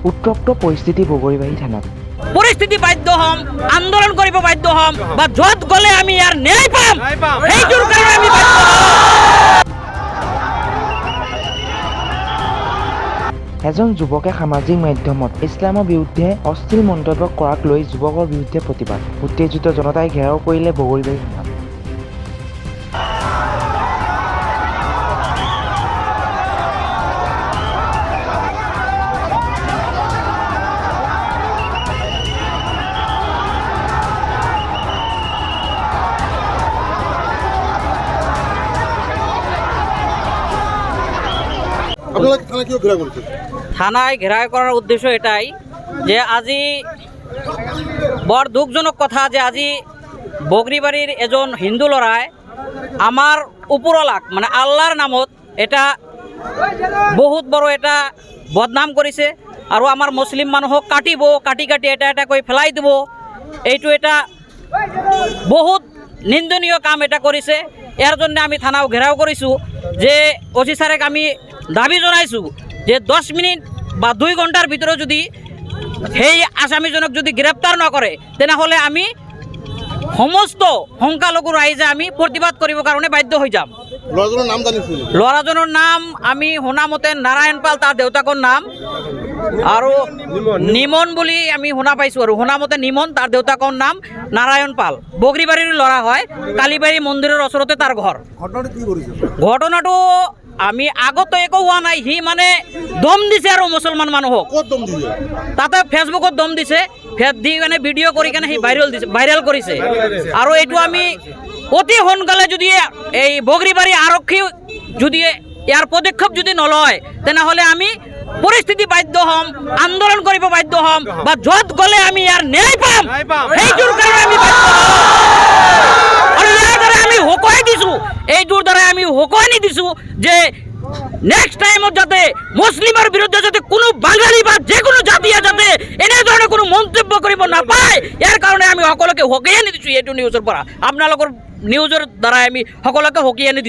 উত্তপ্ত পৰিস্থিতি বগৰীবাৰী থানাত। পৰিস্থিতি বাধ্য হ'ম, আন্দোলন কৰিব বাধ্য হ'ম, বা য'ত গ'লে আমি ইয়াৰ ন্যায় পাম, সেইটোৰ কাৰণে আমি বাধ্য হ'ম। এজন যুৱকে সামাজিক মাধ্যমত ইছলামৰ বিৰুদ্ধে অশ্লীল মন্তব্য কৰাক লৈ যুৱকৰ বিৰুদ্ধে প্ৰতিবাদ। উত্তেজিত জনতাই ঘেৰাও কৰিলে বগৰীবাৰী থানাত। থানায় ঘেরাও করার উদ্দেশ্য এটাই যে আজি বড় দুঃখজনক কথা যে আজি বগরিবাড়ির এজন হিন্দু লড়াই আমার উপরলাক মানে আল্লাহর নামত এটা বহুত বড় এটা বদনাম করেছে আর আমার মুসলিম মানুহক কাটিব কাটি কাটি এটা এটা করে ফেলাই দিব এইটো এটা বহুত নিন্দনীয় কাম এটা করেছে। এর জন্য আমি থানাও ঘেরাও করেছোঁ যে ওসি স্যারেক আমি দাবি জনাইছোঁ যে 10 মিনিট বা 2 ঘণ্টার ভিতরে যদি সেই আসামিজনক যদি গ্রেপ্তার নকরে তেনেহলে আমি সমস্ত সংখ্যালঘু রাইজে আমি প্রতিবাদ করিবৰ কাৰণে বাধ্য হৈ যাম। ল'ৰাজনৰ নাম আমি শুনা মতে নাৰায়ণ পাল তাৰ দেউতাকৰ নাম আৰু নিমন বুলি আমি শুনা পাইছোঁ আৰু শুনা মতে নিমন তাৰ দেউতাকৰ নাম নাৰায়ণ পাল বগৰীবাৰীৰ ল'ৰা হয়। কালীবাৰী মন্দিৰৰ ওচৰতে তাৰ ঘৰ। ঘটনাটো আমি আগতো একো হোৱা নাই, সি মানে দম দিছে আৰু মুছলমান মানুহক তাতে ফেচবুকত দম দিছে, দি মানে ভিডিঅ' কৰি কেনে সি ভাইৰেল কৰিছে। আৰু এইটো আমি অতি সোনকালে যদি এই বগৰীবাৰী আৰক্ষী যদি ইয়াৰ পদক্ষেপ যদি নলয় তেনেহ'লে আমি পৰিস্থিতি বাধ্য হ'ম, আন্দোলন কৰিব বাধ্য হ'ম, বা য'ত গ'লে আমি ইয়াৰ ন্যায় পাম, সেইটোৰ কাৰণে আমি বাধ্য হ'ম। আৰু ইয়াৰ দ্বাৰা আমি সকোৱাই দিছোঁ, এইটোৰ দ্বাৰা আমি সকোৱাই দিছোঁ যে নেক্সট টাইমত যাতে মুছলিমৰ বিৰুদ্ধে যাতে কোনো বাঙালী বা যিকোনো জাতিয়ে যাতে এনেধৰণে কোনো মন্তব্য কৰিব নাপায়, ইয়াৰ কাৰণে আমি সকলোকে সকীয়াই আনি দিছোঁ। এইটো নিউজৰ পৰা আপোনালোকৰ নিউজৰ দ্বাৰাই আমি সকলোকে সকীয়াই আনি দিছোঁ।